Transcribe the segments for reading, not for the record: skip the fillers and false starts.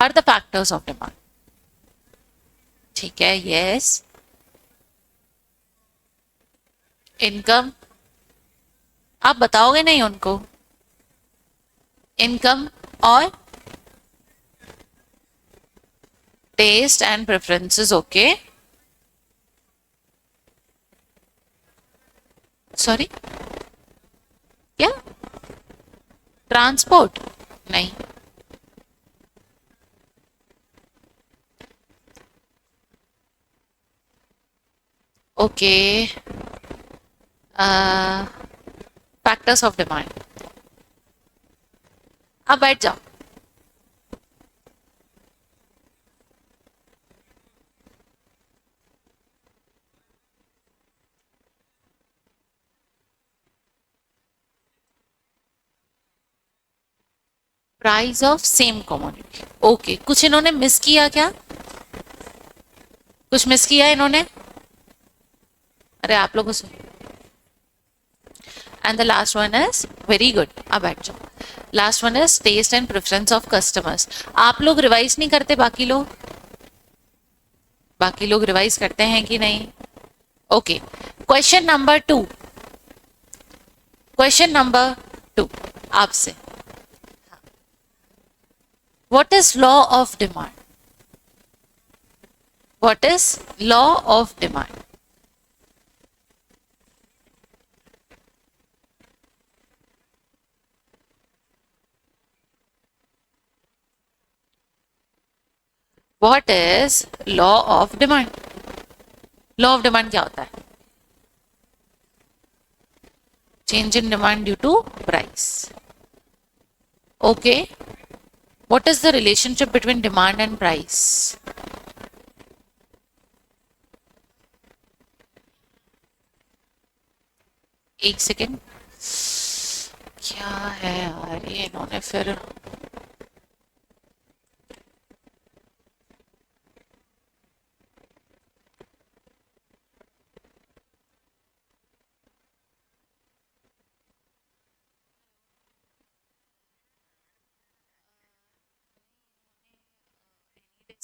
Are the factors of demand. ठीक है. Yes. Income. आप बताओगे नहीं उनको. इनकम और taste and preferences. Okay. Sorry. क्या. ट्रांसपोर्ट. नहीं. ओके. Factors of demand. आप बैठ जाओ. Price of same commodity. Okay. कुछ इन्होंने मिस किया क्या. कुछ मिस किया इन्होंने. अरे आप लोगों से. And the last one is very good. अब बैठ जाओ. Last one is taste and preference of customers. आप लोग रिवाइज नहीं करते. बाकी लोग रिवाइज करते हैं कि नहीं. Okay. Question number 2. Question number 2 आपसे. What is law of demand. What is law of demand. What is law of demand. Law of demand क्या होता है. Change in demand due to price. Okay. What is the relationship between demand and price? एक second. क्या है यार ये इन्होंने फिर.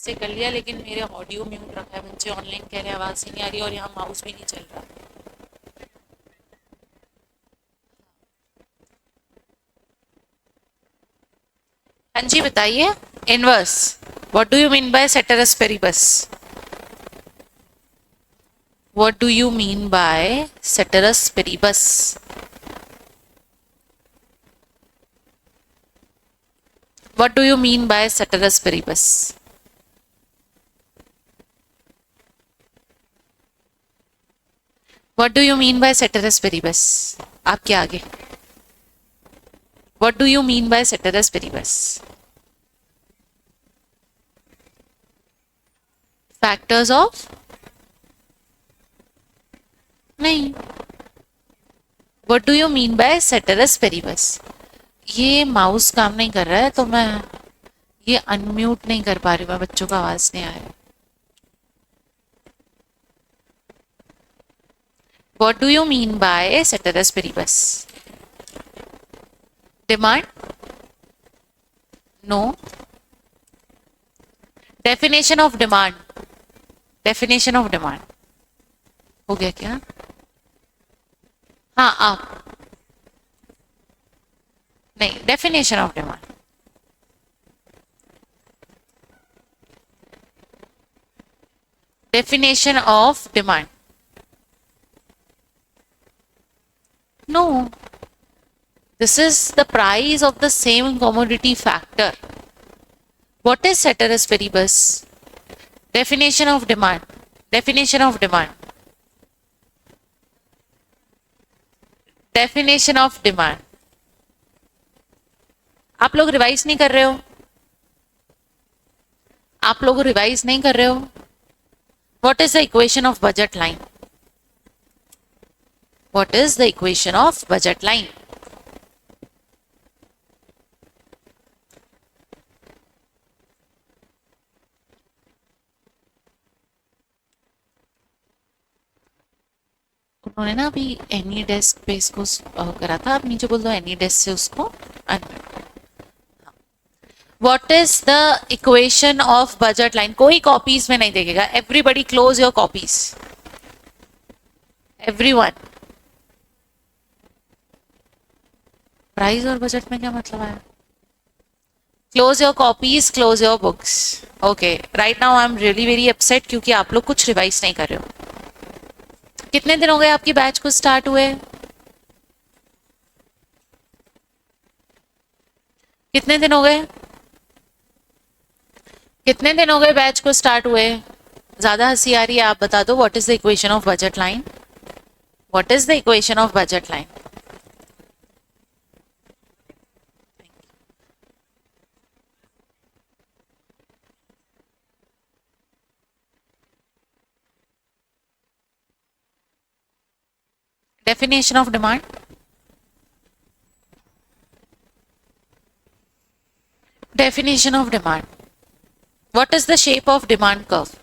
से कर लिया लेकिन मेरे ऑडियो म्यूट रखा है. बच्चे ऑनलाइन कह रहे हैं आवाज ही नहीं आ रही और यहाँ माउस भी नहीं चल रहा. हाँ जी बताइए. Inverse. What do you mean by ceteris paribus. What do you mean by ceteris paribus. What do you mean by ceteris paribus. What do you mean by ceteris paribus? आपके आगे. What do you mean by ceteris paribus? Factors of. नहीं. What do you mean by ceteris paribus? ये mouse काम नहीं कर रहा है तो मैं ये अनम्यूट नहीं कर पा रही हूँ. बच्चों का आवाज नहीं आ रहा. What do you mean by ceteris paribus? Demand? No. Definition of demand. Definition of demand. हो गया क्या. हाँ आप. नहीं. Definition of demand. Definition of demand. No. This is the price of the same commodity factor. What is ceteris paribus? Definition of demand. Definition of demand. Definition of demand. आप लोग revise नहीं कर रहे हो. आप लोग रिवाइज नहीं कर रहे हो. What is the equation of budget line? What is the equation of budget line? उन्होंने ना अभी एनी डेस्क पे इसको करा था. आप नीचे बोल दो एनी डेस्क से उसको. What is the equation of budget line? कोई कॉपीज में नहीं देखेगा, everybody close your copies, everyone. Price और बजट में क्या मतलब है? Close your copies, close your books. Okay, right now I am really very upset क्योंकि आप लोग कुछ रिवाइज नहीं कर रहे हो। कितने दिन हो गए आपकी बैच को स्टार्ट हुए? कितने दिन हो गए? कितने दिन हो गए बैच को स्टार्ट हुए? ज्यादा हंसी आ रही है, आप बता दो। What is the equation of budget line? What is the equation of budget line? Definition of demand. Definition of demand. What is the shape of demand curve?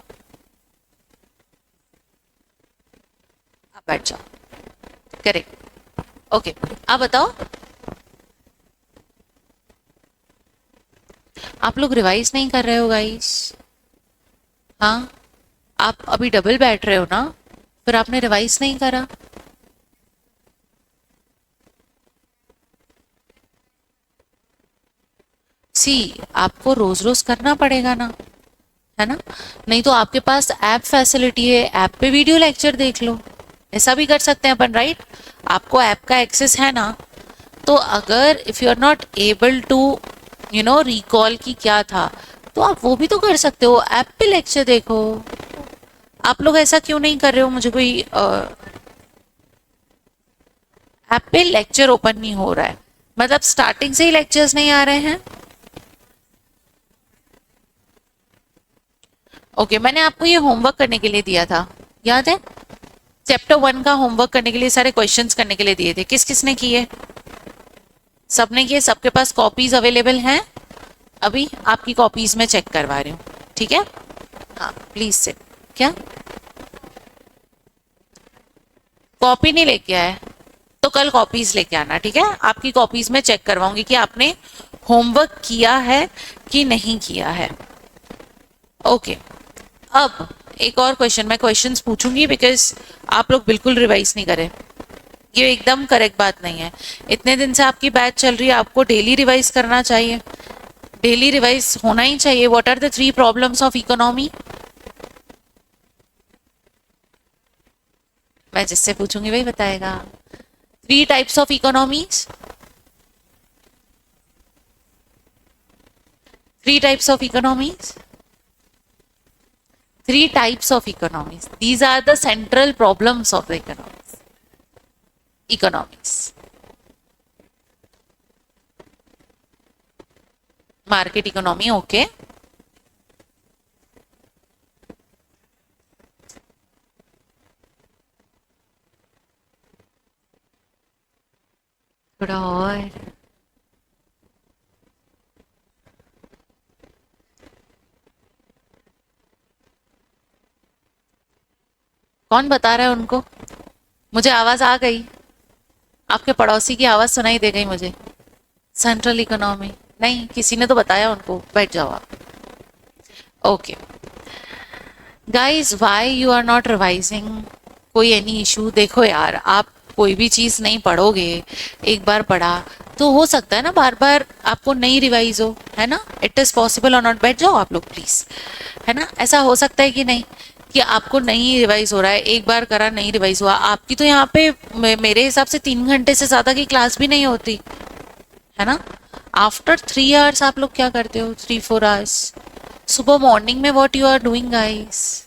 आप बैठ जाओ। करेक्ट। ओके, आप बताओ। आप लोग रिवाइज नहीं कर रहे हो गाइस? हाँ, आप अभी डबल बैठ रहे हो ना, फिर आपने रिवाइज नहीं करा। सी, आपको रोज रोज करना पड़ेगा ना, है ना? नहीं तो आपके पास ऐप फैसिलिटी है, ऐप पे वीडियो लेक्चर देख लो, ऐसा भी कर सकते हैं अपन, राइट? आपको ऐप का एक्सेस है ना, तो अगर if you are not able to recall की क्या था, तो आप वो भी तो कर सकते हो, ऐप पे लेक्चर देखो। आप लोग ऐसा क्यों नहीं कर रहे हो? मुझे कोई ऐप पे लेक्चर ओपन नहीं हो रहा है, मतलब स्टार्टिंग से ही लेक्चर्स नहीं आ रहे हैं। ओके, मैंने आपको ये होमवर्क करने के लिए दिया था, याद है? चैप्टर 1 का होमवर्क करने के लिए, सारे क्वेश्चंस करने के लिए दिए थे। किस किसने किए? सबने किए? सबके पास कॉपीज अवेलेबल हैं? अभी आपकी कॉपीज में चेक करवा रही हूँ, ठीक है? हाँ प्लीज से। क्या कॉपी नहीं लेके आए तो कल कॉपीज लेके आना, ठीक है? आपकी कॉपीज में चेक करवाऊंगी कि आपने होमवर्क किया है कि नहीं किया है। ओके, अब एक और क्वेश्चन, मैं क्वेश्चंस पूछूंगी बिकॉज आप लोग बिल्कुल रिवाइज नहीं करें, ये एकदम करेक्ट बात नहीं है। इतने दिन से आपकी बैच चल रही है, आपको डेली रिवाइज करना चाहिए, डेली रिवाइज होना ही चाहिए। What are the 3 problems of economy? मैं जिससे पूछूंगी वही बताएगा। 3 types of economies, 3 types of economies, 3 types of economies. These are the central problems of the economies. Market economy, okay. थोड़ा और कौन बता रहा है उनको? मुझे आवाज आ गई, आपके पड़ोसी की आवाज सुनाई दे गई मुझे। सेंट्रल इकोनॉमी नहीं, किसी ने तो बताया उनको। बैठ जाओ आप। Okay guys, why you are not revising? कोई एनी इशू? देखो यार, आप कोई भी चीज नहीं पढ़ोगे, एक बार पढ़ा तो हो सकता है ना बार बार आपको नहीं रिवाइज हो, है ना? इट इज पॉसिबल और नॉट? बैठ जाओ आप लोग प्लीज, है ना? ऐसा हो सकता है कि नहीं कि आपको नहीं रिवाइज हो रहा है, एक बार करा नहीं रिवाइज हुआ। आपकी तो यहाँ पे मेरे हिसाब से 3 घंटे से ज्यादा की क्लास भी नहीं होती, है ना? आफ्टर 3 आवर्स आप लोग क्या करते हो? 3-4 आवर्स सुबह मॉर्निंग में। What you are doing guys?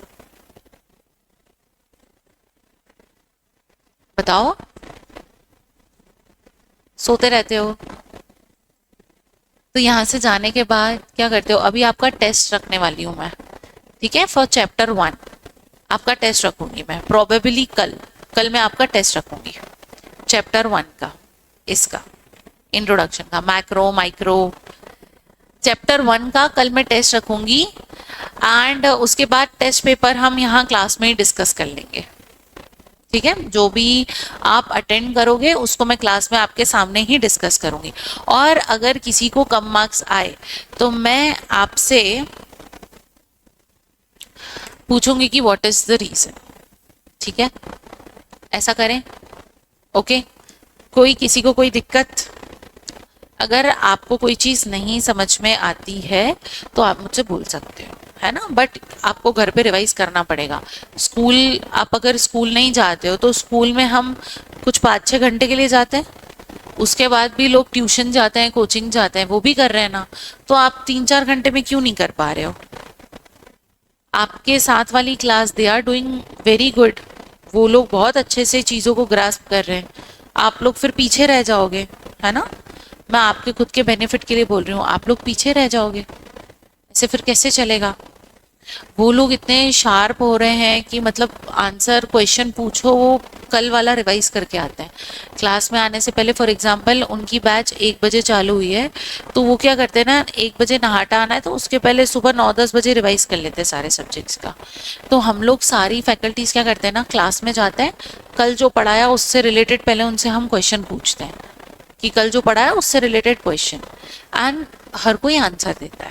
बताओ। सोते रहते हो? तो यहाँ से जाने के बाद क्या करते हो? अभी आपका टेस्ट रखने वाली हूँ मैं, ठीक है? फॉर चैप्टर 1 आपका टेस्ट रखूंगी मैं, प्रोबेबली कल मैं आपका टेस्ट रखूंगी चैप्टर 1 का, इसका इंट्रोडक्शन का, मैक्रो माइक्रो चैप्टर 1 का कल मैं टेस्ट रखूंगी। एंड उसके बाद टेस्ट पेपर हम यहाँ क्लास में ही डिस्कस कर लेंगे, ठीक है, जो भी आप अटेंड करोगे उसको मैं क्लास में आपके सामने ही डिस्कस करूंगी। और अगर किसी को कम मार्क्स आए तो मैं आपसे पूछूंगी कि व्हाट इज द रीजन। ठीक है, ऐसा करें? ओके, कोई किसी को कोई दिक्कत? अगर आपको कोई चीज नहीं समझ में आती है तो आप मुझसे बोल सकते हो, है ना, बट आपको घर पे रिवाइज करना पड़ेगा। स्कूल, आप अगर स्कूल नहीं जाते हो तो स्कूल में हम कुछ 5-6 घंटे के लिए जाते हैं, उसके बाद भी लोग ट्यूशन जाते हैं, कोचिंग जाते हैं, वो भी कर रहे हैं ना, तो आप 3-4 घंटे में क्यों नहीं कर पा रहे हो? आपके साथ वाली class, they are doing very good, वो लोग बहुत अच्छे से चीज़ों को ग्रास्प कर रहे हैं, आप लोग फिर पीछे रह जाओगे, है ना। मैं आपके खुद के बेनिफिट के लिए बोल रही हूँ, आप लोग पीछे रह जाओगे, ऐसे फिर कैसे चलेगा? वो लोग इतने शार्प हो रहे हैं कि मतलब आंसर क्वेश्चन पूछो वो कल वाला रिवाइज करके आते हैं क्लास में आने से पहले। फॉर एग्जांपल उनकी बैच 1 बजे चालू हुई है तो वो क्या करते हैं ना, 1 बजे नहाटा आना है तो उसके पहले सुबह 9-10 बजे रिवाइज कर लेते हैं सारे सब्जेक्ट्स का। तो हम लोग सारी फैकल्टीज क्या करते हैं ना, क्लास में जाते हैं, कल जो पढ़ाया उससे रिलेटेड पहले उनसे हम क्वेश्चन पूछते हैं कि कल जो पढ़ा है उससे रिलेटेड क्वेश्चन, एंड हर कोई आंसर देता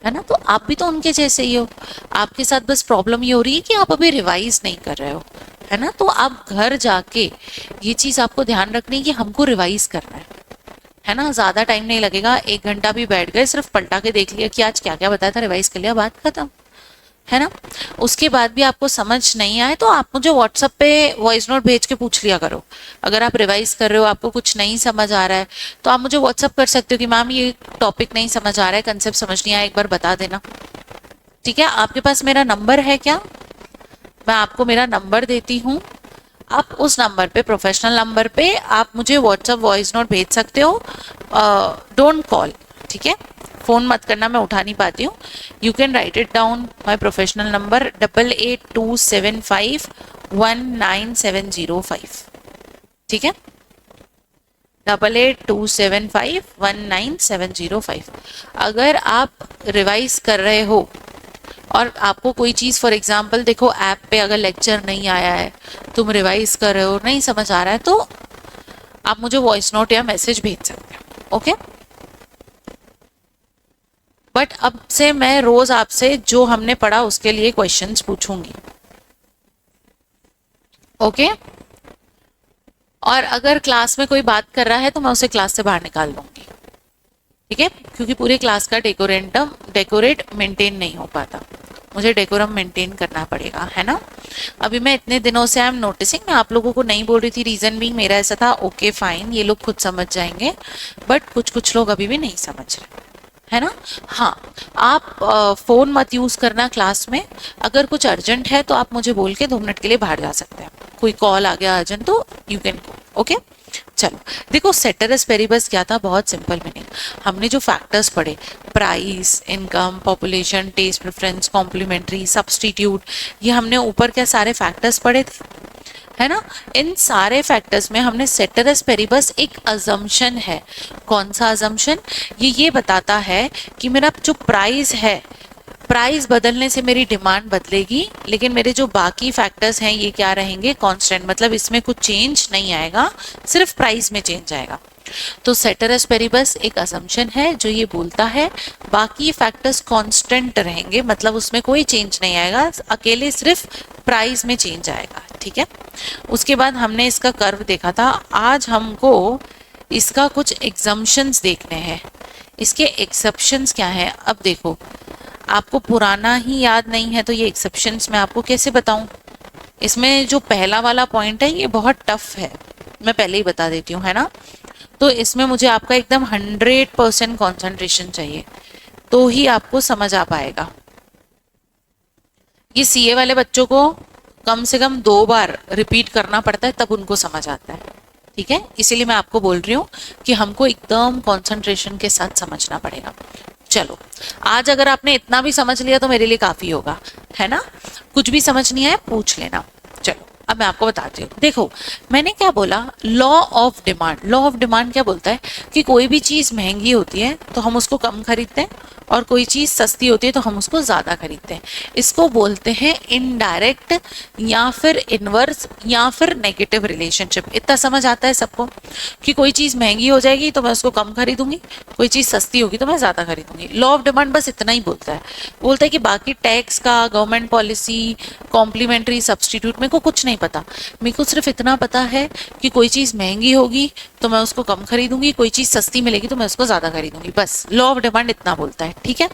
है ना। तो आप भी तो उनके जैसे ही हो, आपके साथ बस प्रॉब्लम ये हो रही है कि आप अभी रिवाइज नहीं कर रहे हो, है ना। तो आप घर जाके ये चीज आपको ध्यान रखनी है कि हमको रिवाइज करना है ना। ज्यादा टाइम नहीं लगेगा, 1 घंटा भी बैठ गए, सिर्फ पलटा के देख लिया कि आज क्या क्या बताया था, रिवाइज कर लिया, बात खत्म, है ना। उसके बाद भी आपको समझ नहीं आए तो आप मुझे व्हाट्सएप पे वॉइस नोट भेज के पूछ लिया करो। अगर आप रिवाइज कर रहे हो, आपको कुछ नहीं समझ आ रहा है तो आप मुझे व्हाट्सएप कर सकते हो कि मैम ये टॉपिक नहीं समझ आ रहा है, कंसेप्ट समझ नहीं आया, एक बार बता देना। ठीक है, आपके पास मेरा नंबर है क्या? मैं आपको मेरा नंबर देती हूँ, आप उस नंबर पे, प्रोफेशनल नंबर पे आप मुझे व्हाट्सएप वॉइस नोट भेज सकते हो, डोंट कॉल। ठीक है, फोन मत करना, मैं उठा नहीं पाती हूँ। You can write it down, my professional number 8827519705। ठीक है, 8827519705। अगर आप रिवाइज कर रहे हो और आपको कोई चीज़, फॉर एग्जांपल देखो ऐप पे अगर लेक्चर नहीं आया है, तुम रिवाइज कर रहे हो, नहीं समझ आ रहा है, तो आप मुझे वॉइस नोट या मैसेज भेज सकते हो। ओके, बट अब से मैं रोज आपसे जो हमने पढ़ा उसके लिए क्वेश्चंस पूछूंगी। ओके, और अगर क्लास में कोई बात कर रहा है तो मैं उसे क्लास से बाहर निकाल दूंगी। ठीक है, क्योंकि पूरे क्लास का डेकोरेट मेंटेन नहीं हो पाता, मुझे डेकोरम मेंटेन करना पड़ेगा, है ना। अभी मैं इतने दिनों से आई एम नोटिसिंग, मैं आप लोगों को नहीं बोल रही थी, रीजन भी मेरा ऐसा था, ओके फाइन, ये लोग खुद समझ जाएंगे, बट कुछ लोग अभी भी नहीं समझ रहे, है ना। हाँ, आप फोन मत यूज करना क्लास में, अगर कुछ अर्जेंट है तो आप मुझे बोल के 2 मिनट के लिए बाहर जा सकते हैं, कोई कॉल आ गया अर्जेंट तो यू कैन गो। ओके, चलो देखो, सेटरस पेरिबस क्या था, बहुत सिंपल मीनिंग। हमने जो फैक्टर्स पढ़े, price, income, population, taste preference, complementary, substitute, ये हमने ऊपर क्या सारे फैक्टर्स पढ़े थे, है ना। इन सारे फैक्टर्स में हमने सेटरस पेरिबस एक अजम्पशन है। कौन सा अजम्पशन? ये बताता है कि मेरा जो प्राइस है, प्राइस बदलने से मेरी डिमांड बदलेगी, लेकिन मेरे जो बाकी फैक्टर्स हैं ये क्या रहेंगे, कांस्टेंट, मतलब इसमें कुछ चेंज नहीं आएगा, सिर्फ प्राइस में चेंज आएगा। तो सेटरस पेरिबस एक असम्पशन है जो ये बोलता है बाकी फैक्टर्स कांस्टेंट रहेंगे, मतलब उसमें कोई चेंज नहीं आएगा, अकेले सिर्फ प्राइस में चेंज आएगा। ठीक है, उसके बाद हमने इसका कर्व देखा था, आज हमको इसका कुछ एग्जम्पशंस देखने हैं। इसके एक्सेप्शंस क्या है? अब देखो, आपको पुराना ही याद नहीं है तो ये एक्सेप्शंस मैं आपको कैसे बताऊं। इसमें जो पहला वाला पॉइंट है ये बहुत टफ है, मैं पहले ही बता देती हूँ, है ना। तो इसमें मुझे आपका एकदम 100% कॉन्सेंट्रेशन चाहिए तो ही आपको समझ आ पाएगा। ये सीए वाले बच्चों को कम से कम 2 बार रिपीट करना पड़ता है तब उनको समझ आता है। ठीक है, इसीलिए मैं आपको बोल रही हूँ कि हमको एकदम कंसंट्रेशन के साथ समझना पड़ेगा। चलो, आज अगर आपने इतना भी समझ लिया तो मेरे लिए काफी होगा, है ना। कुछ भी समझ नहीं आया पूछ लेना। चलो, अब मैं आपको बताती हूँ। देखो, मैंने क्या बोला, law of demand. Law of demand क्या बोलता है कि कोई भी चीज महंगी होती है तो हम उसको कम खरीदते हैं, और कोई चीज सस्ती होती है तो हम उसको ज्यादा खरीदते हैं। इसको बोलते हैं इनडायरेक्ट या फिर इनवर्स या फिर नेगेटिव रिलेशनशिप। इतना समझ आता है सबको कि कोई चीज महंगी हो जाएगी तो मैं उसको कम खरीदूंगी, कोई चीज सस्ती होगी तो मैं ज्यादा खरीदूंगी। लॉ ऑफ डिमांड बस इतना ही बोलता है कि बाकी टैक्स का, गवर्नमेंट पॉलिसी, कॉम्प्लीमेंट्री, सब्सटीट्यूट, मेरे को कुछ नहीं पता। मेरे को सिर्फ इतना पता है कि कोई चीज महंगी होगी तो मैं उसको कम खरीदूंगी, कोई चीज सस्ती मिलेगी तो मैं उसको ज्यादा खरीदूंगी। बस लॉ ऑफ डिमांड इतना बोलता है, ठीक है।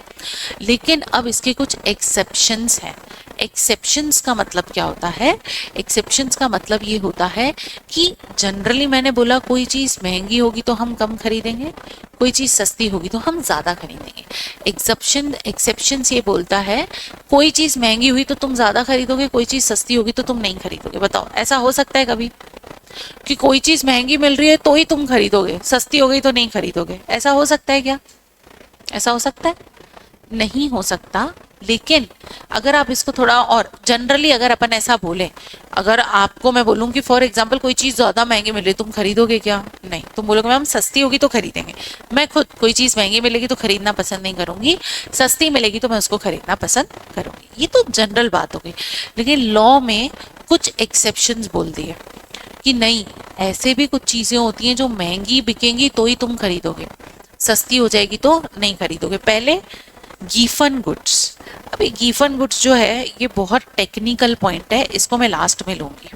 लेकिन अब इसके कुछ एक्सेप्शंस हैं। एक्सेप्शंस का मतलब क्या होता है? एक्सेप्शंस का मतलब ये होता है कि जनरली मैंने बोला कोई चीज महंगी होगी तो हम कम खरीदेंगे, कोई चीज सस्ती होगी तो हम ज्यादा खरीदेंगे। एक्सेप्शंस ये बोलता है कोई चीज महंगी हुई तो तुम ज्यादा खरीदोगे, कोई चीज सस्ती होगी तो तुम नहीं खरीदोगे। बताओ ऐसा हो सकता है कभी कि कोई चीज महंगी मिल रही है तो ही तुम खरीदोगे, सस्ती हो गई तो नहीं खरीदोगे? ऐसा हो सकता है क्या? ऐसा हो सकता है? नहीं हो सकता। लेकिन अगर आप इसको थोड़ा और जनरली अगर अपन ऐसा बोले, अगर आपको मैं बोलूं कि फॉर एग्जांपल कोई चीज ज्यादा महंगी मिल रही तुम खरीदोगे क्या? नहीं, तुम बोलोगे मैम सस्ती होगी तो खरीदेंगे। मैं खुद कोई चीज महंगी मिलेगी तो खरीदना पसंद नहीं करूंगी, सस्ती मिलेगी तो मैं उसको खरीदना पसंद करूंगी। ये तो जनरल बात हो गई। लेकिन लॉ में कुछ एक्सेप्शंस बोल दिए कि नहीं, ऐसे भी कुछ चीजें होती हैं जो महंगी बिकेंगी तो ही तुम खरीदोगे, सस्ती हो जाएगी तो नहीं खरीदोगे। पहले गीफन गुड्स। अभी गीफन गुड्स जो है ये बहुत टेक्निकल पॉइंट है, इसको मैं लास्ट में लूंगी,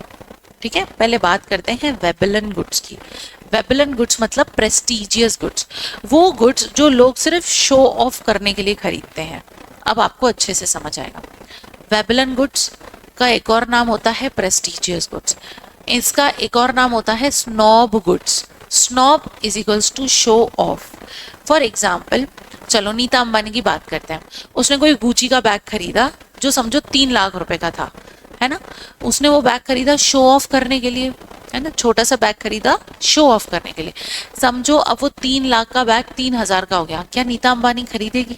ठीक है। पहले बात करते हैं वेबलन गुड्स की। वेबलन गुड्स मतलब प्रेस्टिजियस गुड्स, वो गुड्स जो लोग सिर्फ शो ऑफ करने के लिए खरीदते हैं। अब आपको अच्छे से समझ आएगा। वेबलन गुड्स का एक और नाम होता है प्रेस्टिजियस गुड्स, इसका एक और नाम होता है snob goods. Snob is equals to show off. For example चलो नीता अंबानी की बात करते हैं। उसने कोई गुची का बैग खरीदा जो समझो 3 लाख रुपए का था, है ना। उसने वो बैग खरीदा शो ऑफ करने के लिए, है ना, छोटा सा बैग खरीदा शो ऑफ करने के लिए। समझो अब वो 3 लाख का बैग 3,000 का हो गया, क्या नीता अंबानी खरीदेगी?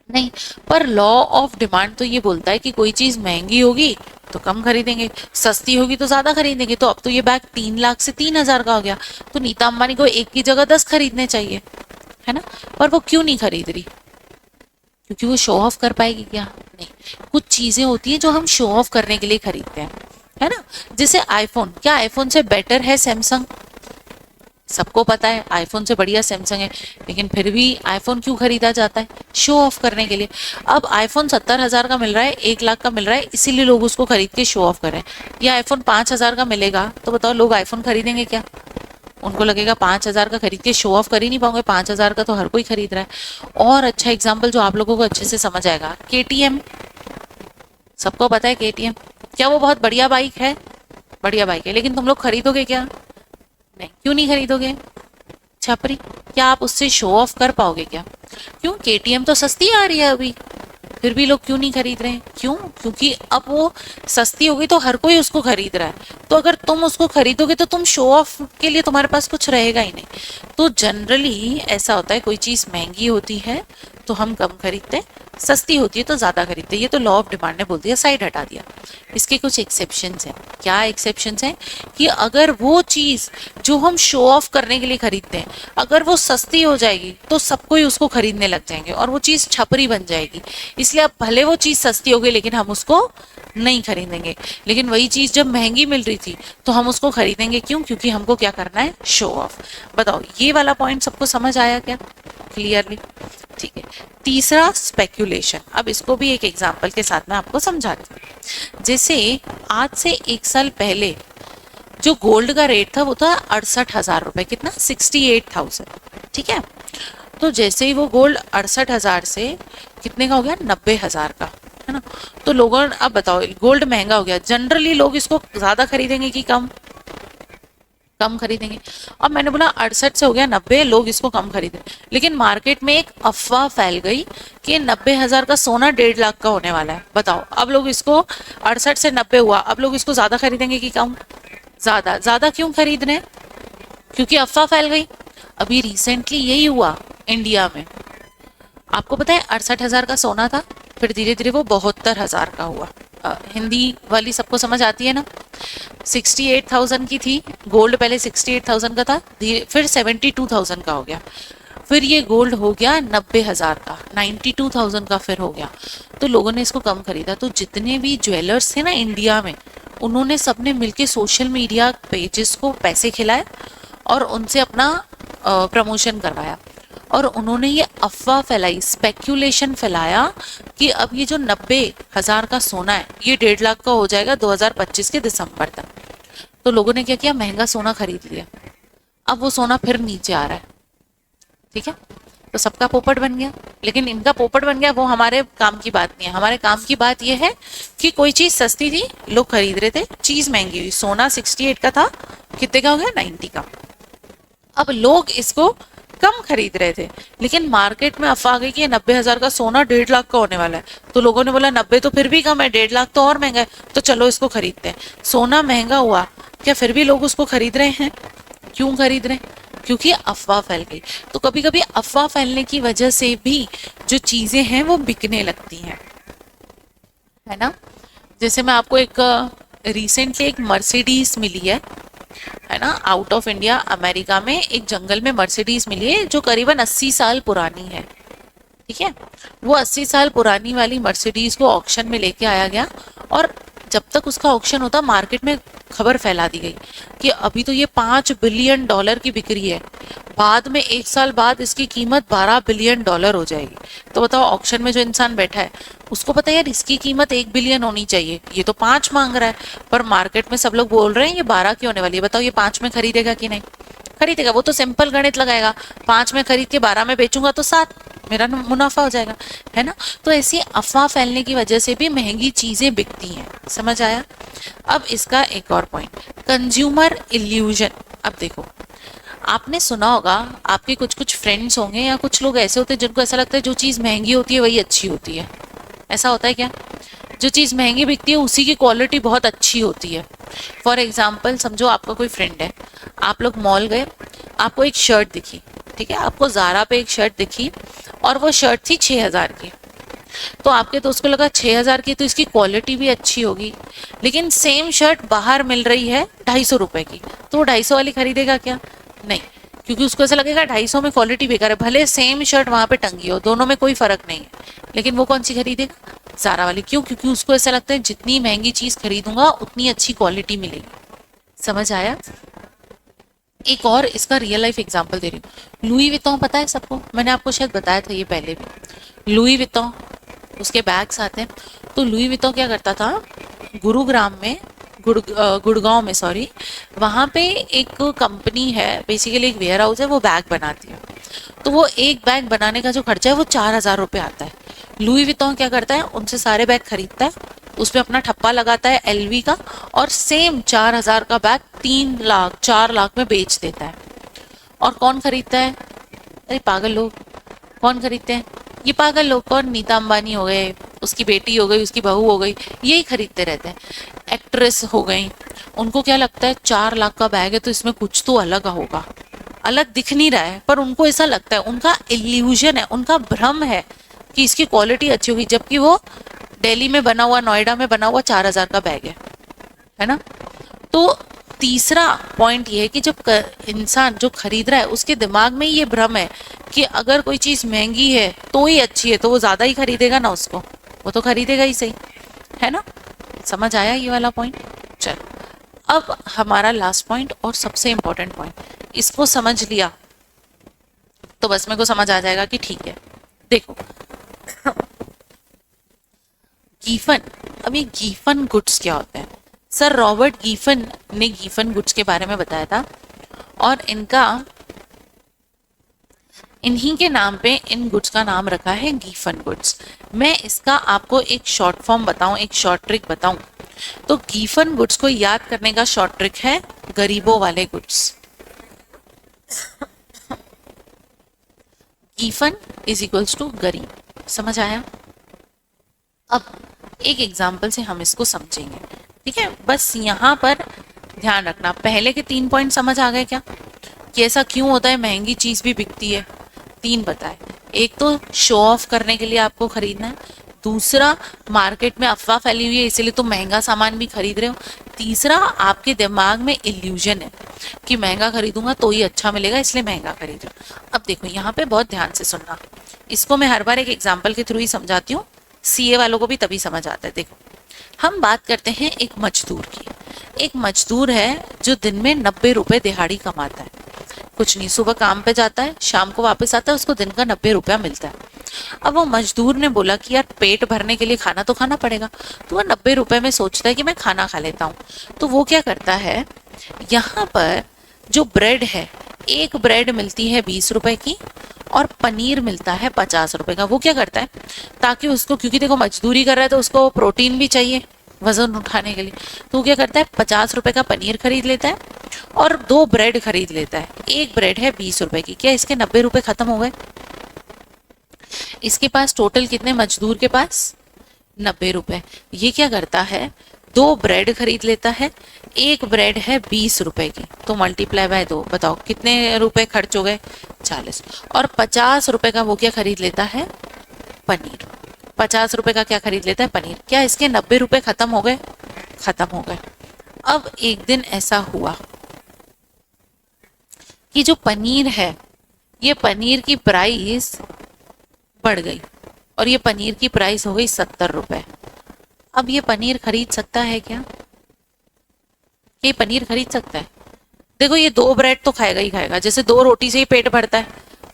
नहीं। पर लॉ ऑफ डिमांड तो ये बोलता है कि कोई चीज महंगी होगी तो कम खरीदेंगे, सस्ती होगी तो ज्यादा खरीदेंगे। तो अब तो ये बैग 3 लाख से 3,000 का हो गया, तो नीता अंबानी को एक की जगह 10 खरीदने चाहिए, है ना। पर वो क्यों नहीं खरीद रही? क्योंकि वो शो ऑफ कर पाएगी क्या? नहीं। कुछ चीजें होती हैं जो हम शो ऑफ करने के लिए खरीदते हैं, है ना। जैसे आईफोन, क्या आईफोन से बेटर है सैमसंग? सबको पता है आईफोन से बढ़िया सैमसंग है, लेकिन फिर भी आईफोन क्यों खरीदा जाता है? शो ऑफ करने के लिए। अब आईफोन 70,000 का मिल रहा है, 1 लाख का मिल रहा है, इसीलिए लोग उसको खरीद के शो ऑफ कर रहे हैं। या आईफोन 5,000 का मिलेगा तो बताओ लोग आईफोन खरीदेंगे क्या? उनको लगेगा 5,000 का खरीद के शो ऑफ कर ही नहीं पाऊंगे, 5,000 का तो हर कोई खरीद रहा है। और अच्छा एग्जाम्पल जो आप लोगों को अच्छे से समझ आएगा, केटीएम। सबको पता है केटीएम, क्या वो बहुत बढ़िया बाइक है? बढ़िया बाइक है, लेकिन तुम लोग खरीदोगे क्या? नहीं। क्यों नहीं खरीदोगे? छपरी, क्या आप उससे शो ऑफ कर पाओगे क्या? क्यों? केटीएम तो सस्ती आ रही है अभी, फिर भी लोग क्यों नहीं खरीद रहे हैं? क्यों? क्योंकि अब वो सस्ती हो गई तो हर कोई उसको खरीद रहा है। तो अगर तुम उसको खरीदोगे तो तुम शो ऑफ के लिए तुम्हारे पास कुछ रहेगा ही नहीं। तो जनरली ऐसा होता है, कोई चीज महंगी होती है तो हम कम खरीदते हैं, सस्ती होती है तो ज्यादा खरीदते हैं। ये तो लॉ ऑफ डिमांड ने बोल दिया, साइड हटा दिया। इसके कुछ एक्सेप्शंस हैं। क्या एक्सेप्शंस हैं? कि अगर वो चीज जो हम शो ऑफ करने के लिए खरीदते हैं, अगर वो सस्ती हो जाएगी तो सबको ही उसको खरीदने लग जाएंगे और वो चीज छपरी बन जाएगी। इसलिए अब भले वो चीज सस्ती हो गई लेकिन हम उसको नहीं खरीदेंगे। लेकिन वही चीज जब महंगी मिल रही थी तो हम उसको खरीदेंगे। क्यों? क्योंकि हमको क्या करना है? Show off. बताओ ये वाला पॉइंट सबको समझ आया क्या क्लियरली? ठीक है। तीसरा स्पेक्यूलेशन। अब इसको भी एक एग्जांपल के साथ मैं आपको समझाती हूँ। जैसे आज से 1 साल पहले जो गोल्ड का रेट था वो था 68,000 रुपए। कितना? 68,000। ठीक है। तो जैसे ही वो गोल्ड 68,000 से कितने का हो गया? 90,000 का, है ना। तो लोगों, अब बताओ गोल्ड महंगा हो गया, जनरली लोग इसको ज्यादा खरीदेंगे कि कम? कम खरीदेंगे। अब मैंने बोला 68 से हो गया 90, लोग इसको कम खरीदे। लेकिन मार्केट में एक अफवाह फैल गई कि 90,000 का सोना 1.5 लाख का होने वाला है। बताओ अब लोग इसको 68 से 90 हुआ, अब लोग इसको ज्यादा खरीदेंगे कि कम? ज्यादा। ज्यादा क्यों खरीद रहे हैं? क्योंकि अफवाह फैल गई। अभी रिसेंटली यही हुआ इंडिया में। आपको पता है 68,000 का सोना था, फिर धीरे धीरे वो 72,000 का हुआ। हिंदी वाली सबको समझ आती है ना। 68,000 की थी गोल्ड, पहले 68,000 का था, फिर 72,000 का हो गया। फिर ये गोल्ड हो गया 90,000 का, 92,000 का फिर हो गया। तो लोगों ने इसको कम खरीदा। तो जितने भी ज्वेलर्स थे ना इंडिया में, उन्होंने सबने मिलके सोशल मीडिया पेजेस को पैसे खिलाए और उनसे अपना प्रमोशन करवाया। और उन्होंने ये अफवाह फैलाई, स्पेक्यूलेशन फैलाया कि अब ये जो 90,000 का सोना है ये 1.5 लाख का हो जाएगा 2025 के दिसंबर तक। तो लोगों ने क्या किया, महंगा सोना खरीद लिया। अब वो सोना फिर नीचे आ रहा है, ठीक है। तो सबका पोपट बन गया, लेकिन इनका पोपट बन गया वो हमारे काम की बात नहीं है। हमारे काम की बात यह है कि कोई चीज सस्ती थी, लोग खरीद रहे थे, चीज महंगी हुई। सोना 68 का था, कितने का हो गया, 90 का। अब लोग इसको कम खरीद रहे थे, लेकिन मार्केट में अफवाह आ गई कि ये 90,000 का सोना 1.5 लाख का होने वाला है। तो लोगों ने बोला 90 तो फिर भी कम है, 1.5 लाख तो और महंगा है, तो चलो इसको खरीदते हैं। सोना महंगा हुआ, क्या फिर भी लोग उसको खरीद रहे हैं? क्यों खरीद रहे हैं? क्योंकि अफवाह फैल गई। तो कभी कभी अफवाह फैलने की वजह से भी जो चीजें हैं वो बिकने लगती हैं, है ना। जैसे मैं आपको एक रिसेंटली एक मर्सिडीज मिली है ना, आउट ऑफ इंडिया अमेरिका में एक जंगल में मर्सिडीज मिली है जो करीबन 80 साल पुरानी है, ठीक है। वो 80 साल पुरानी वाली मर्सिडीज को ऑक्शन में लेके आया गया, और जब तक उसका ऑक्शन होता मार्केट में खबर फैला दी गई कि अभी तो ये $5 बिलियन की बिक्री है, बाद में 1 साल बाद इसकी कीमत $12 बिलियन हो जाएगी। तो बताओ, ऑक्शन में जो इंसान बैठा है उसको पता है यार इसकी कीमत 1 बिलियन होनी चाहिए, ये तो 5 मांग रहा है, पर मार्केट में सब लोग बोल रहे हैं ये 12 की होने वाली है। बताओ ये 5 में खरीदेगा कि नहीं खरीदेगा? वो तो सिंपल गणित लगाएगा, 5 में खरीद के 12 में बेचूंगा तो 7 मेरा मुनाफा हो जाएगा, है ना। तो ऐसी अफवाह फैलने की वजह से भी महंगी चीजें बिकती हैं, समझ आया। अब इसका एक और पॉइंट, कंज्यूमर इल्यूजन। अब देखो, आपने सुना होगा, आपके कुछ कुछ फ्रेंड्स होंगे या कुछ लोग ऐसे होते हैं जिनको ऐसा लगता है जो चीज़ महंगी होती है वही अच्छी होती है। ऐसा होता है क्या? जो चीज़ महंगी बिकती है उसी की क्वालिटी बहुत अच्छी होती है। फॉर एग्जाम्पल समझो आपका कोई फ्रेंड है, आप लोग मॉल गए, आपको एक शर्ट दिखी, ठीक है, आपको ज़ारा पे एक शर्ट दिखी और वो शर्ट थी 6,000 की। तो आपके दोस्त को लगा 6,000 की तो इसकी क्वालिटी भी अच्छी होगी, लेकिन सेम शर्ट बाहर मिल रही है 250 रुपए की, तो वो 250 वाली खरीदेगा क्या? नहीं, क्योंकि उसको ऐसा लगेगा 250 में क्वालिटी बेकार है, भले सेम शर्ट वहां पे टंगी हो, दोनों में कोई फर्क नहीं है, लेकिन वो कौन सी खरीदेगा? ज़ारा वाली। क्यों? क्योंकि उसको ऐसा लगता है जितनी महंगी चीज खरीदूंगा उतनी अच्छी क्वालिटी मिलेगी। समझ आया। एक और इसका रियल लाइफ एग्जांपल दे रही हूँ। लुई विटॉन पता है सबको, मैंने आपको शायद बताया था ये पहले भी। लुई विटॉन, उसके बैग्स आते हैं। तो लुई विटॉन क्या करता था, गुरुग्राम में गुड़गांव में सॉरी, वहाँ पे एक कंपनी है, बेसिकली एक वेयर हाउस है, वो बैग बनाती है। तो वो एक बैग बनाने का जो खर्चा है वो 4,000 रुपये आता है। लुई विटॉन क्या करता है, उनसे सारे बैग खरीदता है, उसमें अपना ठप्पा लगाता है LV का, और सेम 4,000 का बैग 3 लाख 4 लाख में बेच देता है। और कौन खरीदता है? अरे पागल लोग। कौन खरीदते हैं? ये पागल लोग। कौन? नीता अंबानी हो गए, उसकी बेटी हो गई, उसकी बहू हो गई, यही खरीदते रहते हैं। एक्ट्रेस हो गई, उनको क्या लगता है 4 लाख का बैग है तो इसमें कुछ तो अलग होगा, अलग दिख नहीं रहा है पर उनको ऐसा लगता है, उनका इल्यूजन है, उनका भ्रम है कि इसकी क्वालिटी अच्छी होगी, जबकि वो दिल्ली में बना हुआ, नोएडा में बना हुआ 4,000 का बैग है ना। तो तीसरा पॉइंट ये है कि जब इंसान जो खरीद रहा है उसके दिमाग में ये भ्रम है कि अगर कोई चीज महंगी है तो ही अच्छी है, तो वो ज्यादा ही खरीदेगा ना, उसको वो तो खरीदेगा ही सही, है ना। समझ आया ये वाला पॉइंट। चलो अब हमारा लास्ट पॉइंट और सबसे इंपॉर्टेंट पॉइंट, इसको समझ लिया तो बस मेरे को समझ आ जाएगा कि ठीक है। देखो गीफन, अब ये गीफन गुड्स क्या होते हैं? सर रॉबर्ट गीफन ने गीफन गुड्स के बारे में बताया था, और इन्हीं के नाम पे इन गुड्स का नाम रखा है गीफन गुड्स। मैं इसका आपको एक शॉर्ट फॉर्म बताऊं, एक शॉर्ट ट्रिक बताऊं, तो गीफन गुड्स को याद करने का शॉर्ट ट्रिक है गरीबों वाले गुड्स। गीफन इज इक्वल्स टू गरीब। समझ आया? अब एक एग्जाम्पल से हम इसको समझेंगे, ठीक है। बस यहाँ पर ध्यान रखना, पहले के 3 पॉइंट समझ आ गए क्या, कि ऐसा क्यों होता है, महंगी चीज भी बिकती है? 3 बताए। एक तो शो ऑफ करने के लिए आपको खरीदना है, दूसरा मार्केट में अफवाह फैली हुई है इसीलिए तुम महंगा सामान भी खरीद रहे हो, तीसरा आपके दिमाग में इल्यूजन है कि महंगा खरीदूंगा तो ही अच्छा मिलेगा, इसलिए महंगा खरीद। अब देखो यहाँ पे बहुत ध्यान से सुनना, इसको मैं हर बार एक एग्जाम्पल के थ्रू ही समझाती हूँ, सीए वालों को भी तभी समझ आता है। देखो हम बात करते हैं एक मजदूर की। एक मजदूर है जो दिन में 90 रुपए दिहाड़ी कमाता है। कुछ नहीं, सुबह काम पे जाता है, शाम को वापस आता है, उसको दिन का 90 रुपया मिलता है। अब वो मजदूर ने बोला कि यार पेट भरने के लिए खाना तो खाना पड़ेगा, तो वह 90 रुपए में सोचता है कि मैं खाना खा लेता हूँ। तो वो क्या करता है, यहाँ पर जो ब्रेड है, एक ब्रेड मिलती है 20 रुपए की और पनीर मिलता है 50 रुपए का। वो क्या करता है, ताकि उसको, क्योंकि देखो मजदूरी कर रहा है तो उसको प्रोटीन भी चाहिए वजन उठाने के लिए, तो वो क्या करता है 50 रुपए का पनीर खरीद लेता है और 2 ब्रेड खरीद लेता है। एक ब्रेड है 20 रुपए की, क्या इसके 90 रुपए खत्म हो गए? इसके पास टोटल कितने, मजदूर के पास 90 रुपए। ये क्या करता है, 2 ब्रेड खरीद लेता है, एक ब्रेड है 20 रुपए की, तो मल्टीप्लाई बाय 2, बताओ कितने रुपए खर्च हो गए, 40। और 50 रुपए का वो क्या खरीद लेता है, पनीर। 50 रुपए का क्या खरीद लेता है, पनीर। क्या इसके 90 रुपए खत्म हो गए? खत्म हो गए। अब एक दिन ऐसा हुआ कि जो पनीर है, ये पनीर की प्राइस बढ़ गई और ये पनीर की प्राइस हो गई 70 रुपए। अब ये पनीर खरीद सकता है क्या? ये पनीर खरीद सकता है? देखो ये 2 ब्रेड तो खाएगा ही खाएगा, जैसे 2 रोटी से ही पेट भरता है,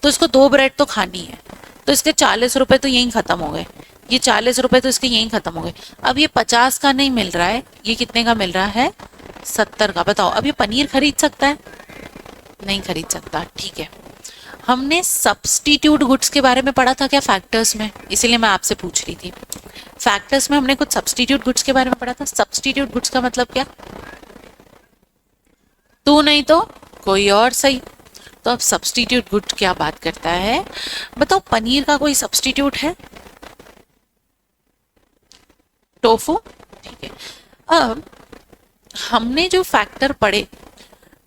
तो इसको 2 ब्रेड तो खानी है, तो इसके 40 रुपए तो यहीं खत्म हो गए। ये 40 रुपए तो इसके यहीं खत्म हो गए। अब ये 50 का नहीं मिल रहा है, ये कितने का मिल रहा है, 70 का। बताओ अब ये पनीर खरीद सकता है? नहीं खरीद सकता। ठीक है, हमने सब्स्टिट्यूट गुड्स के बारे में पढ़ा था क्या फैक्टर्स में? इसीलिए मैं आपसे पूछ रही थी। फैक्टर्स में हमने कुछ सब्स्टिट्यूट गुड्स के बारे में पढ़ा था। सब्स्टिट्यूट गुड्स का मतलब क्या? तू नहीं तो कोई और सही। तो अब सब्स्टिट्यूट गुड क्या बात करता है, बताओ। पनीर का कोई सब्स्टिट्यूट है? टोफू। ठीक है, अब हमने जो फैक्टर पढ़े,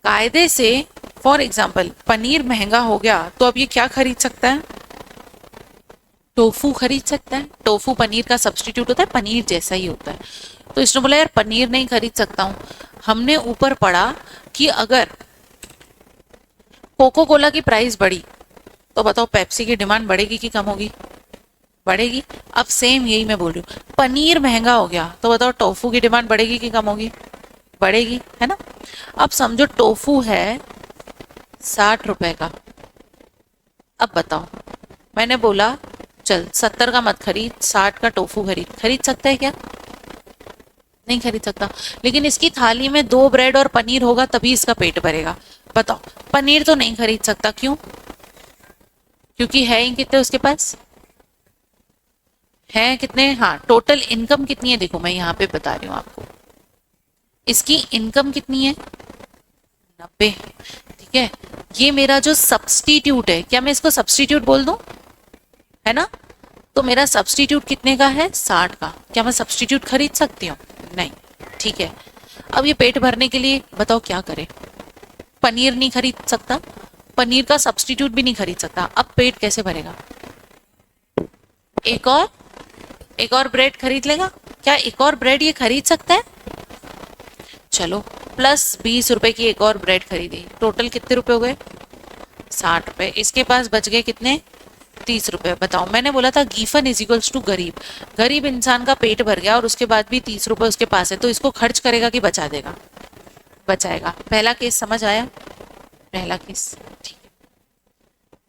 कायदे से फॉर एग्जाम्पल पनीर महंगा हो गया तो अब ये क्या खरीद सकता है, टोफू खरीद सकता है। टोफू पनीर का सब्स्टिट्यूट होता है, पनीर जैसा ही होता है। तो इसने बोला यार पनीर नहीं खरीद सकता हूं। हमने ऊपर पढ़ा कि अगर कोको कोला की प्राइस बढ़ी तो बताओ पेप्सी की डिमांड बढ़ेगी कि कम होगी? बढ़ेगी। अब सेम यही मैं बोल रही हूँ, पनीर महंगा हो गया तो बताओ टोफू की डिमांड बढ़ेगी कि कम होगी? बढ़ेगी, है ना। अब समझो टोफू है 60 रुपए का। अब बताओ, मैंने बोला चल 70 का मत खरीद, 60 का टोफू खरीद सकता है क्या? नहीं खरीद सकता। लेकिन इसकी थाली में 2 ब्रेड और पनीर होगा तभी इसका पेट भरेगा। बताओ, पनीर तो नहीं खरीद सकता, क्यों? क्योंकि है ही कितने उसके पास, है कितने, हाँ टोटल इनकम कितनी है, देखो मैं यहाँ पे बता रही हूँ आपको, इसकी इनकम कितनी है, 90। ठीक है, ये मेरा जो सब्स्टिट्यूट है, क्या मैं इसको सब्स्टिट्यूट बोल दूं, है ना। तो मेरा सब्स्टिट्यूट कितने का है, 60 का। क्या मैं सब्स्टिट्यूट खरीद सकती हूँ? नहीं। ठीक है, अब ये पेट भरने के लिए बताओ क्या करे, पनीर नहीं खरीद सकता, पनीर का सब्स्टिट्यूट भी नहीं खरीद सकता, अब पेट कैसे भरेगा? एक और ब्रेड खरीद लेगा। क्या एक और ब्रेड ये खरीद सकता है? चलो प्लस 20 रुपए की एक और ब्रेड खरीदी, टोटल कितने रुपए हो गए, 60 रुपए। इसके पास बच गए कितने, 30 रुपए। बताओ, मैंने बोला था गीफन इज इक्वल्स टू गरीब। गरीब इंसान का पेट भर गया और उसके बाद भी 30 रुपए उसके पास है, तो इसको खर्च करेगा कि बचा देगा? बचाएगा। पहला केस समझ आया? पहला केस ठीक है,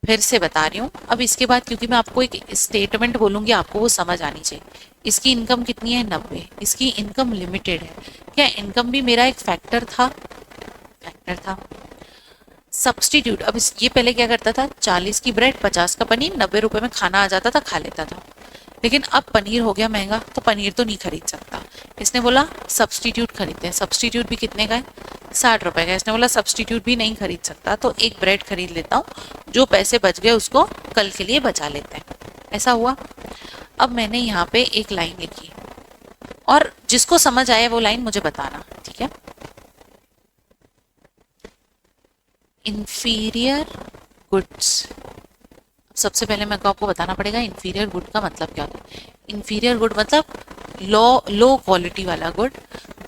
फिर से बता रही हूँ। अब इसके बाद क्योंकि मैं आपको एक स्टेटमेंट बोलूंगी, आपको वो समझ आनी चाहिए। इसकी इनकम कितनी है, 90। इसकी इनकम लिमिटेड है। क्या इनकम भी मेरा एक फैक्टर था? फैक्टर था। सब्स्टिट्यूट, अब ये पहले क्या करता था, 40 की ब्रेड 50 का पनीर, 90 रुपए में खाना आ जाता था, खा लेता था। लेकिन अब पनीर हो गया महंगा तो पनीर तो नहीं खरीद सकता। इसने बोला सब्स्टिट्यूट खरीदते हैं। सब्स्टिट्यूट भी कितने का है, 60 रुपए का। इसने बोला सब्स्टिट्यूट भी नहीं खरीद सकता तो एक ब्रेड खरीद लेता हूँ, जो पैसे बच गए उसको कल के लिए बचा लेते हैं। ऐसा हुआ। अब मैंने यहाँ पे एक लाइन लिखी और जिसको समझ आए वो लाइन मुझे बताना, ठीक है। इंफीरियर गुड्स, सबसे पहले मेरे को आपको बताना पड़ेगा इंफीरियर गुड का मतलब क्या होता है। इंफीरियर गुड मतलब लो क्वालिटी वाला गुड,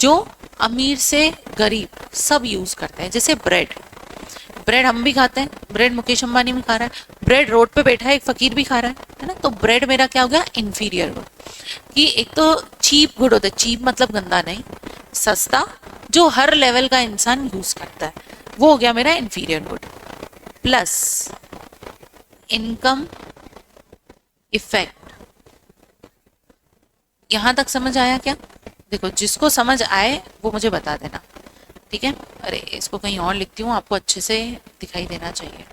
जो अमीर से गरीब सब यूज करते हैं। जैसे ब्रेड, ब्रेड हम भी खाते हैं, ब्रेड मुकेश अंबानी भी खा रहा है, ब्रेड रोड पे बैठा है एक फकीर भी खा रहा है ना। तो ब्रेड मेरा क्या हो गया, इंफीरियर गुड। कि एक तो चीप गुड होता है, चीप मतलब गंदा नहीं, सस्ता, जो हर लेवल का इंसान यूज करता है, वो हो गया मेरा inferior good. Plus income effect. यहां तक समझ आया क्या? देखो, जिसको समझ आए वो मुझे बता देना, ठीक है। अरे इसको कहीं और लिखती हूँ, आपको अच्छे से दिखाई देना चाहिए।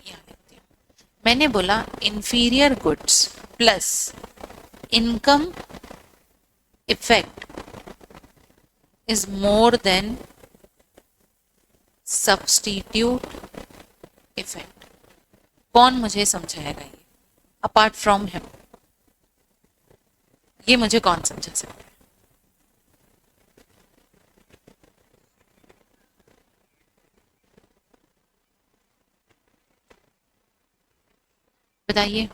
यहाँ लिखती हूँ, मैंने बोला inferior goods plus income effect is more than substitute effect. कौन मुझे समझाएगा ये अपार्ट फ्रॉम हिम? ये मुझे कौन समझा सकता है? बताइए।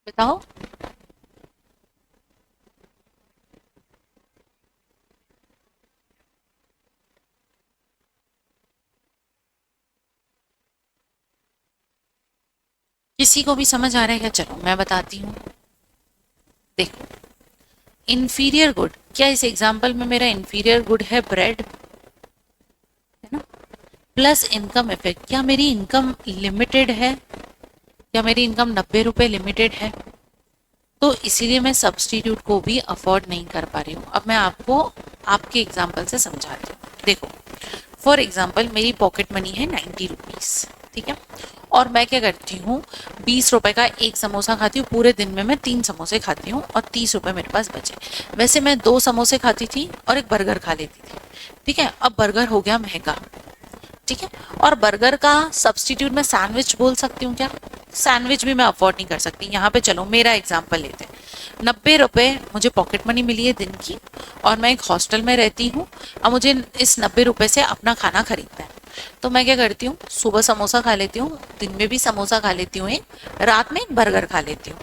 बताओ। किसी को भी समझ आ रहा है क्या? चलो मैं बताती हूँ। देखो, इंफीरियर गुड, क्या इस एग्जाम्पल में मेरा इंफीरियर गुड है ब्रेड, है ना? प्लस इनकम इफेक्ट, क्या मेरी इनकम लिमिटेड है? क्या मेरी इनकम 90 रुपए लिमिटेड है? तो इसीलिए मैं सब्सटीट्यूट को भी अफोर्ड नहीं कर पा रही हूँ। अब मैं आपको आपके एग्जाम्पल से समझाती हूँ। देखो, फॉर एग्जाम्पल मेरी पॉकेट मनी है 90 रुपीज, ठीक है, और मैं क्या करती हूँ, 20 रुपए का एक समोसा खाती हूँ, पूरे दिन में मैं 3 समोसे खाती हूँ और 30 रुपए मेरे पास बचे। वैसे मैं 2 समोसे खाती थी और एक बर्गर खा लेती थी, ठीक है। अब बर्गर हो गया महंगा, ठीक है, और बर्गर का सब्सटीट्यूट मैं सैंडविच बोल सकती हूँ क्या? सैंडविच भी मैं अफोर्ड नहीं कर सकती। यहाँ पे चलो मेरा एग्जाम्पल लेते हैं। 90 रुपए मुझे पॉकेट मनी मिली है दिन की, और मैं एक हॉस्टल में रहती हूँ। अब मुझे इस 90 रुपए से अपना खाना खरीदना है, तो मैं क्या करती हूँ, सुबह समोसा खा लेती हूँ, दिन में भी समोसा खा लेती हूँ, एक रात में एक बर्गर खा लेती हूँ।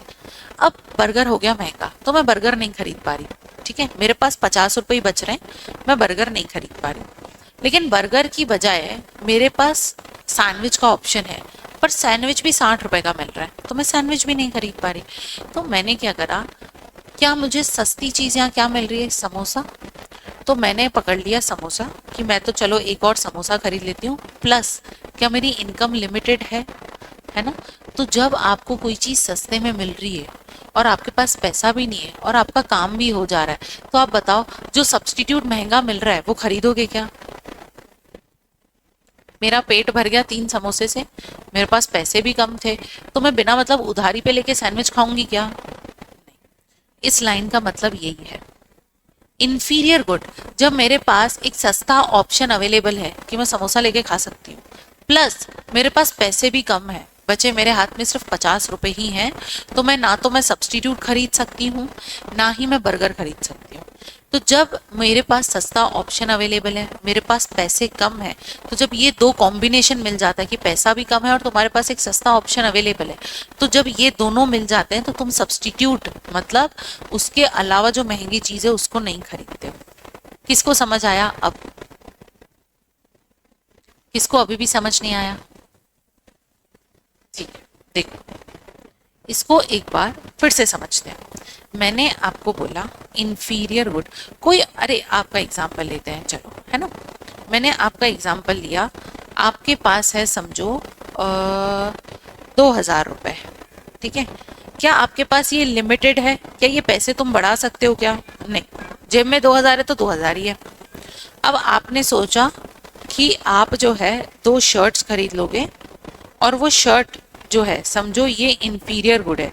अब बर्गर हो गया महंगा, तो मैं बर्गर नहीं खरीद पा रही, ठीक है, मेरे पास 50 रुपए ही बच रहे हैं, मैं बर्गर नहीं खरीद पा रही। लेकिन बर्गर की बजाय मेरे पास सैंडविच का ऑप्शन है, पर सैंडविच भी 60 रुपए का मिल रहा है, तो मैं सैंडविच भी नहीं खरीद पा रही। तो मैंने क्या करा, क्या मुझे सस्ती चीज यहाँ क्या मिल रही है, समोसा, तो मैंने पकड़ लिया समोसा कि मैं तो चलो एक और समोसा खरीद लेती हूँ। प्लस क्या मेरी इनकम लिमिटेड है ना? तो जब आपको कोई चीज सस्ते में मिल रही है और आपके पास पैसा भी नहीं है और आपका काम भी हो जा रहा है, तो आप बताओ, जो सब्सटीट्यूट महंगा मिल रहा है वो खरीदोगे क्या? मेरा पेट भर गया 3 समोसे से, मेरे पास पैसे भी कम थे, तो मैं बिना मतलब उधारी पे लेके सैंडविच खाऊंगी क्या? इस लाइन का मतलब यही है। इंफीरियर गुड, जब मेरे पास एक सस्ता ऑप्शन अवेलेबल है कि मैं समोसा लेके खा सकती हूँ, प्लस मेरे पास पैसे भी कम है, बचे मेरे हाथ में सिर्फ 50 रुपए ही हैं, तो मैं ना तो मैं सब्सटीट्यूट खरीद सकती हूँ, ना ही मैं बर्गर खरीद सकती हूँ। तो जब मेरे पास सस्ता ऑप्शन अवेलेबल है, मेरे पास पैसे कम है, तो जब ये दो कॉम्बिनेशन मिल जाता है कि पैसा भी कम है और तुम्हारे पास एक सस्ता ऑप्शन अवेलेबल है, तो जब ये दोनों मिल जाते हैं तो तुम सब्सटीट्यूट मतलब उसके अलावा जो महंगी चीज है उसको नहीं खरीदते हो। किसको समझ आया? अब किसको अभी भी समझ नहीं आया? ठीक है, देखो इसको एक बार फिर से समझते हैं। मैंने आपको बोला इंफीरियर गुड, कोई, अरे आपका एग्जाम्पल लेते हैं चलो, है ना? मैंने आपका एग्जाम्पल लिया, आपके पास है समझो 2000 रुपए, ठीक है। क्या आपके पास ये लिमिटेड है? क्या ये पैसे तुम बढ़ा सकते हो क्या? नहीं, जेब में 2000 है तो 2000 ही है। अब आपने सोचा कि आप जो है 2 शर्ट्स खरीद लोगे, और वो शर्ट जो है समझो ये इंफीरियर गुड है,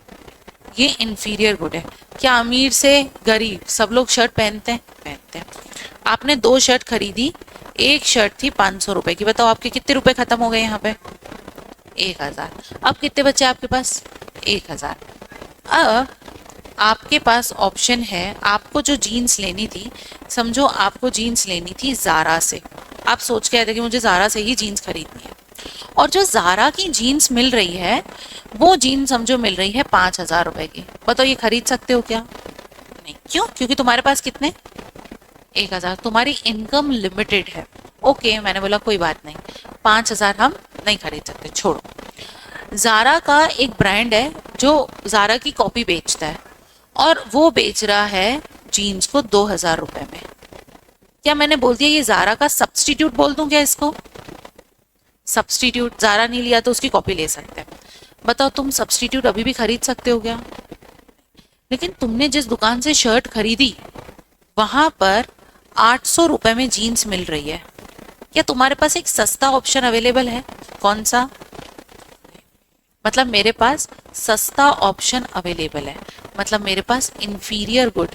ये इंफीरियर गुड है। क्या अमीर से गरीब सब लोग शर्ट पहनते हैं? पहनते हैं। आपने 2 शर्ट खरीदी, एक शर्ट थी 500 रुपए की, बताओ आपके कितने रुपए खत्म हो गए यहाँ पे? 1000। अब कितने बचे आपके पास? 1000। अब आपके पास ऑप्शन है, आपको जो जीन्स लेनी थी, समझो आपको जीन्स लेनी थी जारा से, आप सोच के आए थे कि मुझे ज़ारा से ही जीन्स खरीदनी है, और जो ज़ारा की जीन्स मिल रही है वो जीन्स समझो मिल रही है 5,000 रुपए की। बताओ ये खरीद सकते हो क्या? नहीं। क्यों? क्योंकि तुम्हारे पास कितने, 1,000, तुम्हारी इनकम लिमिटेड है। ओके, मैंने बोला कोई बात नहीं, 5,000 हम नहीं खरीद सकते, छोड़ो। ज़ारा का एक ब्रांड है जो ज़ारा की कॉपी बेचता है, और वो बेच रहा है जीन्स को 2,000 रुपए में। क्या मैंने बोल दिया ये ज़ारा का सब्स्टिट्यूट बोल दूं क्या इसको? सब्स्टिट्यूट, ज़ारा नहीं लिया तो उसकी कॉपी ले सकते हैं। बताओ तुम सब्स्टिट्यूट अभी भी खरीद सकते हो क्या? लेकिन तुमने जिस दुकान से शर्ट खरीदी वहां पर 800 रुपए में जीन्स मिल रही है। क्या तुम्हारे पास एक सस्ता ऑप्शन अवेलेबल है? कौन सा? मतलब मेरे पास सस्ता ऑप्शन अवेलेबल है, मतलब मेरे पास inferior good,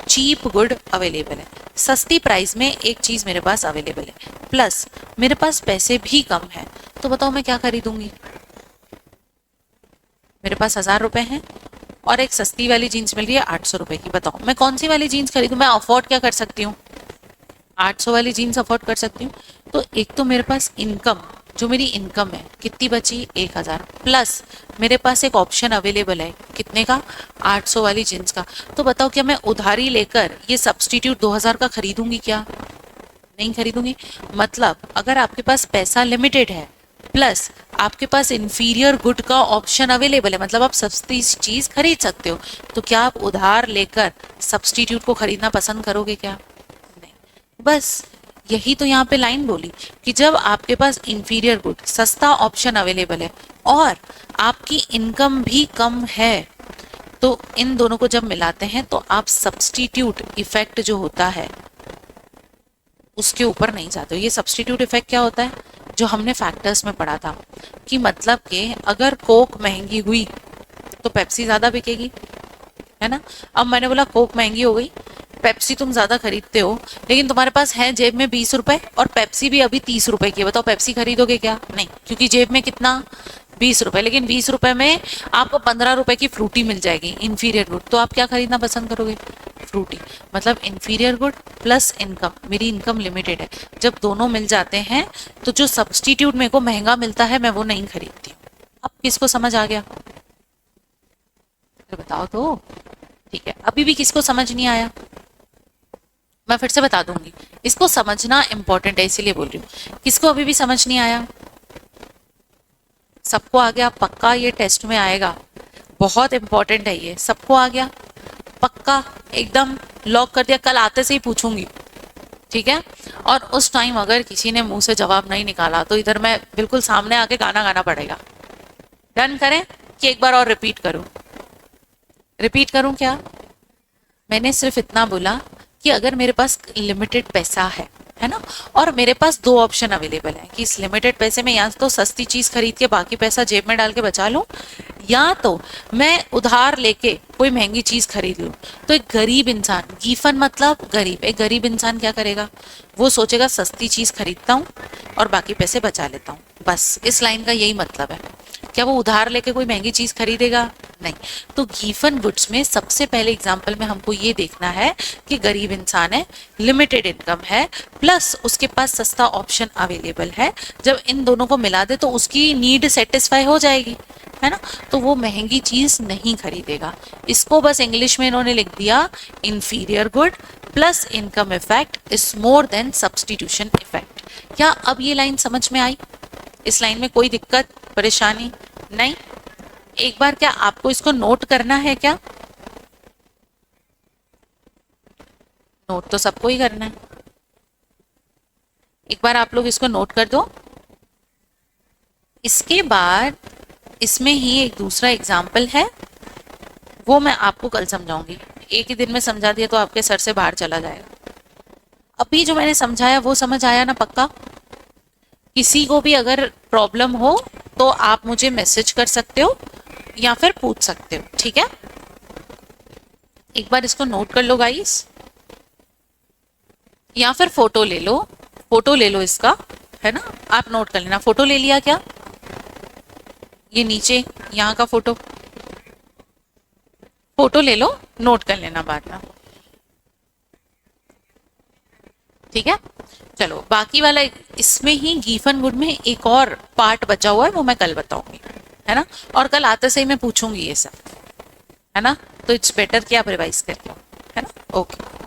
cheap good available है। सस्ती प्राइस में एक चीज मेरे पास अवेलेबल है, प्लस मेरे पास पैसे भी कम है। तो बताओ मैं क्या खरीदूंगी? मेरे पास 1,000 रुपए हैं और एक सस्ती वाली जीन्स मिल रही है 800 रुपए की। बताओ मैं कौन सी वाली जीन्स खरीदूं? मैं अफोर्ड क्या कर सकती हूँ? 800 वाली जीन्स अफोर्ड कर सकती हूँ। तो एक तो मेरे पास इनकम, जो मेरी इनकम है कितनी बची, 1,000, प्लस मेरे पास एक ऑप्शन अवेलेबल है कितने का, 800 वाली जीन्स का। तो बताओ क्या मैं उधारी लेकर ये सब्स्टिट्यूट 2,000 का खरीदूंगी क्या? नहीं खरीदूंगी। मतलब अगर आपके पास पैसा लिमिटेड है प्लस आपके पास इंफीरियर गुड का ऑप्शन अवेलेबल है, मतलब आप सस्ती चीज खरीद सकते हो, तो क्या आप उधार लेकर सब्स्टिट्यूट को खरीदना पसंद करोगे क्या? नहीं। बस यही तो यहाँ पे लाइन बोली कि जब आपके पास इंफीरियर गुड, सस्ता ऑप्शन अवेलेबल है और आपकी इनकम भी कम है, तो इन दोनों को जब मिलाते हैं तो आप सब्स्टिट्यूट इफेक्ट जो होता है उसके ऊपर नहीं जाते हो। ये सब्स्टिट्यूट इफेक्ट क्या होता है, जो हमने फैक्टर्स में पढ़ा था कि मतलब कि अगर कोक महंगी हुई तो पेप्सी ज्यादा बिकेगी, है ना। अब मैंने बोला कोक महंगी हो गई, पेप्सी तुम ज्यादा खरीदते हो, लेकिन तुम्हारे पास है जेब में 20 रुपए और पेप्सी भी अभी 30 रुपए की है। बताओ पेप्सी खरीदोगे क्या? नहीं, क्योंकि जेब में कितना, 20 रुपए। लेकिन 20 रुपए में आपको 15 रुपए की फ्रूटी मिल जाएगी, इंफीरियर गुड, तो आप क्या खरीदना पसंद करोगे? फ्रूटी। मतलब इंफीरियर गुड प्लस इनकम, मेरी इनकम लिमिटेड है, जब दोनों मिल जाते हैं तो जो सब्स्टिट्यूट मेरे को महंगा मिलता है मैं वो नहीं खरीदती हूँ। अब किसको समझ आ गया? तो बताओ तो। ठीक है, अभी भी किसको समझ नहीं आया? मैं फिर से बता दूंगी, इसको समझना इंपॉर्टेंट है इसीलिए बोल रही हूँ। किसको अभी भी समझ नहीं आया? सबको आ गया? पक्का ये टेस्ट में आएगा, बहुत इंपॉर्टेंट है ये। सबको आ गया? पक्का एकदम लॉक कर दिया? कल आते से ही पूछूंगी, ठीक है। और उस टाइम अगर किसी ने मुंह से जवाब नहीं निकाला तो इधर मैं बिल्कुल सामने आके गाना गाना पड़ेगा। डन करें कि एक बार और रिपीट करूं? रिपीट करूं क्या? मैंने सिर्फ इतना बोला कि अगर मेरे पास लिमिटेड पैसा है ना, और मेरे पास दो ऑप्शन अवेलेबल है कि इस लिमिटेड पैसे में या तो सस्ती चीज खरीद के बाकी पैसा जेब में डाल के बचा लूं, या तो मैं उधार लेके कोई महंगी चीज खरीद लूं। तो एक गरीब इंसान, गीफन मतलब गरीब, एक गरीब इंसान क्या करेगा? वो सोचेगा सस्ती चीज खरीदता हूँ और बाकी पैसे बचा लेता हूँ। बस इस लाइन का यही मतलब है। क्या वो उधार लेके कोई महंगी चीज खरीदेगा? नहीं। तो गिवन गुड्स में सबसे पहले एग्जांपल में हमको ये देखना है कि गरीब इंसान है, लिमिटेड इनकम है, प्लस उसके पास सस्ता ऑप्शन अवेलेबल है। जब इन दोनों को मिला दे तो उसकी नीड सेटिस्फाई हो जाएगी, है ना, तो वो महंगी चीज नहीं खरीदेगा। इसको बस इंग्लिश में इन्होंने लिख दिया, inferior good plus income effect is more than substitution effect. क्या अब ये लाइन समझ में आई? इस लाइन में कोई दिक्कत परेशानी नहीं? एक बार क्या आपको इसको नोट करना है क्या? नोट तो सबको ही करना है। एक बार आप लोग इसको नोट कर दो। इसके बाद इसमें ही एक दूसरा एग्जाम्पल है, वो मैं आपको कल समझाऊंगी। एक ही दिन में समझा दिया तो आपके सर से बाहर चला जाएगा। अभी जो मैंने समझाया वो समझ आया ना पक्का? किसी को भी अगर प्रॉब्लम हो तो आप मुझे मैसेज कर सकते हो या फिर पूछ सकते हो, ठीक है। एक बार इसको नोट कर लो गाइस, या फिर फोटो ले लो, फोटो ले लो इसका, है ना। आप नोट कर लेना। फोटो ले लिया क्या? ये नीचे यहाँ का फोटो, फोटो ले लो, नोट कर लेना बाद में। ठीक है, चलो बाकी वाला इसमें ही गीफन गुड में एक और पार्ट बचा हुआ है, वो मैं कल बताऊंगी, है ना। और कल आते से ही मैं पूछूंगी ये सब, है ना। तो इट्स बेटर कि आप रिवाइज करके, है ना। ओके।